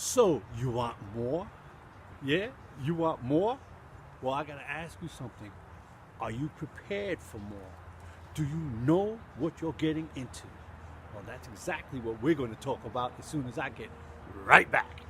So, you want more? Yeah? You want more? Well, I gotta ask you something. Are you prepared for more? Do you know what you're getting into? Well, that's exactly what we're going to talk about as soon as I get right back.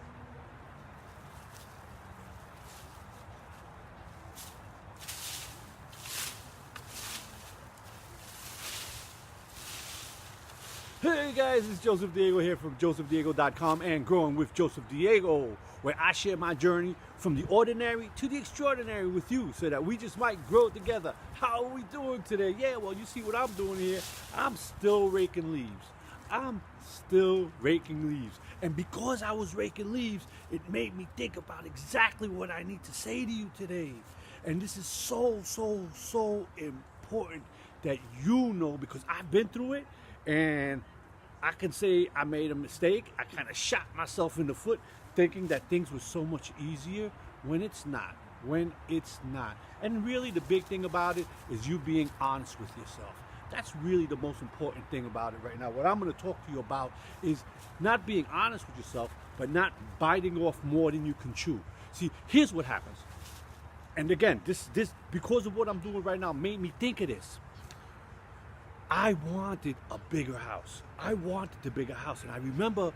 Hey guys, it's Joseph Diego here from josephdiego.com and Growing with Joseph Diego, where I share my journey from the ordinary to the extraordinary with you so that we just might grow together. How are we doing today? Yeah, well, you see what I'm doing here. I'm still raking leaves. And because I was raking leaves, it made me think about exactly what I need to say to you today. And this is so important that you know, because I've been through it and I can say I made a mistake. I kind of shot myself in the foot thinking that things were so much easier when it's not. And really the big thing about it is you being honest with yourself. That's really the most important thing about it right now. What I'm going to talk to you about is not being honest with yourself, but not biting off more than you can chew. See, here's what happens. And again, this because of what I'm doing right now made me think of this. I wanted a bigger house. And I remember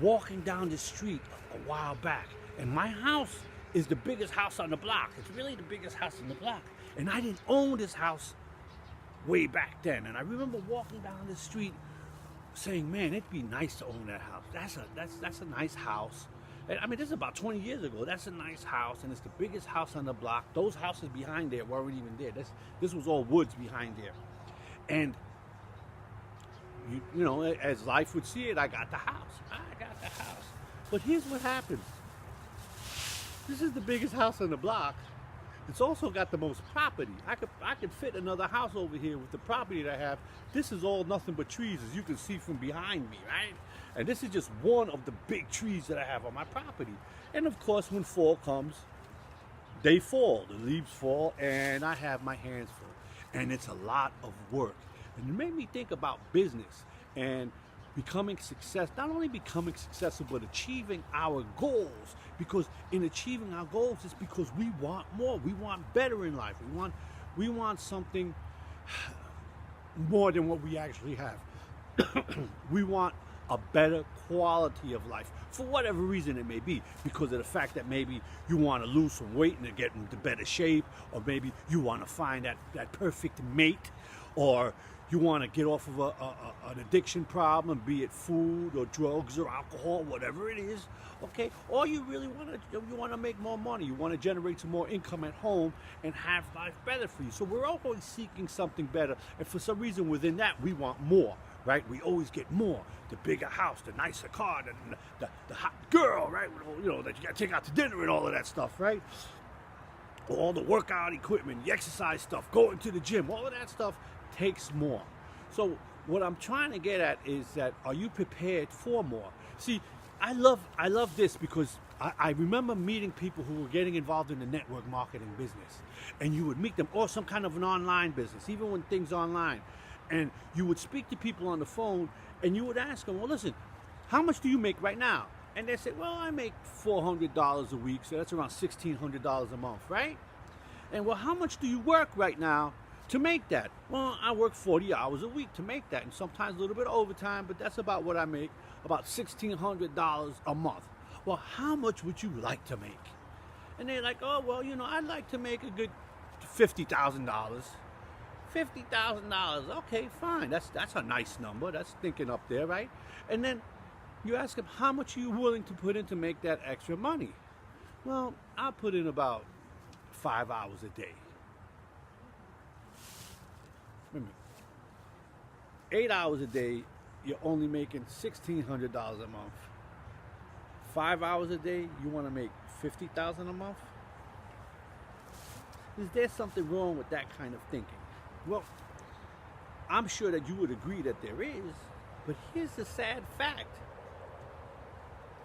walking down the street a while back, and my house is the biggest house on the block. It's really the biggest house on the block. And I didn't own this house way back then. And I remember walking down the street saying, man, it'd be nice to own that house. That's a nice house. And, I mean, this is about 20 years ago. That's a nice house, and it's the biggest house on the block. Those houses behind there weren't even there. This was all woods behind there. And you know, as life would see it, I got the house. But here's what happens. This is the biggest house on the block. It's also got the most property. I could fit another house over here with the property that I have. This is all nothing but trees, as you can see from behind me, right? And this is just one of the big trees that I have on my property. And of course, when fall comes, they fall. The leaves fall, and I have my hands full. And it's a lot of work. And it made me think about business and becoming success, not only becoming successful, but achieving our goals. Because in achieving our goals, it's because we want more. We want better in life. We want something more than what we actually have. We want a better quality of life for whatever reason it may be, because of the fact that maybe you want to lose some weight and get into better shape, or maybe you want to find that perfect mate, or you want to get off of an addiction problem, be it food or drugs or alcohol, whatever it is, okay? Or you really want to make more money. You want to generate some more income at home and have life better for you. So we're always seeking something better, and for some reason within that we want more, right? We always get more. The bigger house, the nicer car, the hot girl, right? You know, that you got to take out to dinner and all of that stuff, right? All the workout equipment, the exercise stuff, going to the gym, all of that stuff takes more. So what I'm trying to get at is that, are you prepared for more? See, I love this because I remember meeting people who were getting involved in the network marketing business, and you would meet them, or some kind of an online business, even when things online, and you would speak to people on the phone, and you would ask them, well, listen, how much do you make right now? And they said, well, I make $400 a week, so that's around $1,600 a month, right? And well, how much do you work right now to make that? Well, I work 40 hours a week to make that, and sometimes a little bit of overtime, but that's about what I make, about $1,600 a month. Well, how much would you like to make? And they're like, oh, well, you know, I'd like to make a good $50,000. $50,000, okay, fine. That's a nice number. That's thinking up there, right? And then you ask them, how much are you willing to put in to make that extra money? Well, I'll put in about 5 hours a day. 8 hours a day, you're only making $1,600 a month. 5 hours a day, you want to make $50,000 a month? Is there something wrong with that kind of thinking? Well, I'm sure that you would agree that there is, but here's the sad fact.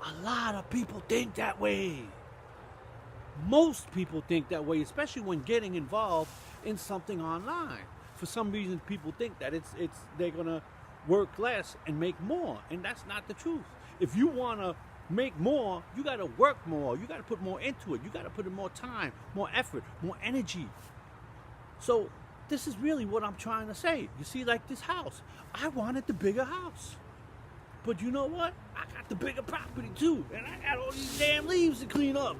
A lot of people think that way. Most people think that way, especially when getting involved in something online. For some reason, people think that they're gonna work less and make more, and that's not the truth. If you wanna make more, you got to work more. You got to put more into it. You got to put in more time, more effort, more energy. So this is really what I'm trying to say. You see, like this house, I wanted the bigger house. But you know what? I got the bigger property too. And I got all these damn leaves to clean up.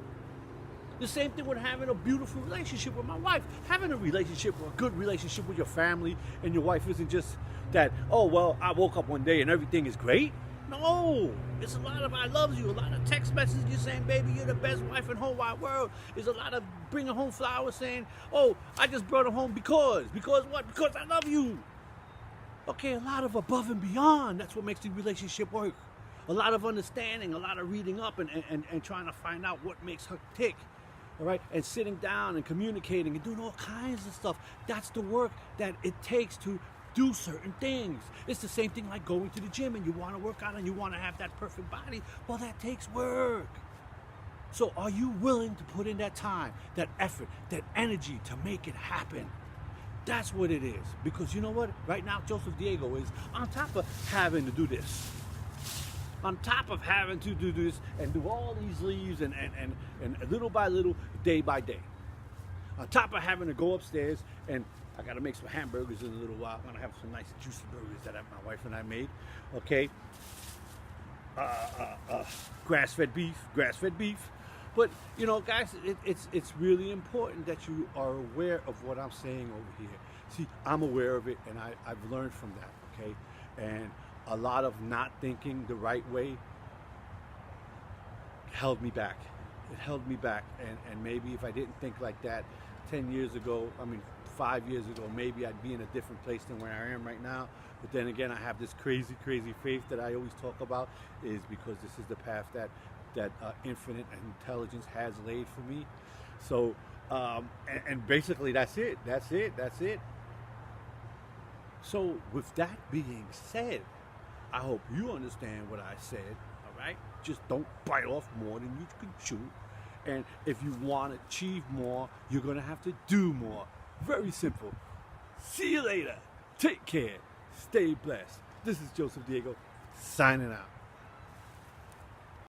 The same thing with having a beautiful relationship with my wife. Having a relationship, a good relationship with your family and your wife isn't just that, oh, well, I woke up one day and everything is great. No, it's a lot of I love you, a lot of text messages you saying, baby, you're the best wife in the whole wide world. There's a lot of bringing home flowers saying, oh, I just brought them home because what? Because I love you. Okay, a lot of above and beyond. That's what makes the relationship work. A lot of understanding, a lot of reading up and trying to find out what makes her tick. All right, and sitting down and communicating and doing all kinds of stuff. That's the work that it takes to do certain things. It's the same thing like going to the gym and you want to work out and you want to have that perfect body. Well, that takes work. So are you willing to put in that time, that effort, that energy to make it happen? That's what it is. Because you know what? Right now, Joseph Diego is on top of having to do this. On top of having to do this and do all these leaves and little by little, day by day. On top of having to go upstairs and I got to make some hamburgers in a little while. I'm going to have some nice juicy burgers that my wife and I made. Okay. Grass-fed beef. But, you know, guys, it's really important that you are aware of what I'm saying over here. See, I'm aware of it, and I've learned from that, okay? And a lot of not thinking the right way held me back. It held me back, and maybe if I didn't think like that 10 years ago, 5 years ago, maybe I'd be in a different place than where I am right now. But then again, I have this crazy faith that I always talk about, is because this is the path that infinite intelligence has laid for me. So, and basically that's it. So with that being said, I hope you understand what I said, all right? Just don't bite off more than you can chew. And if you want to achieve more, you're going to have to do more. Very simple. See you later. Take care. Stay blessed. This is Joseph Diego signing out.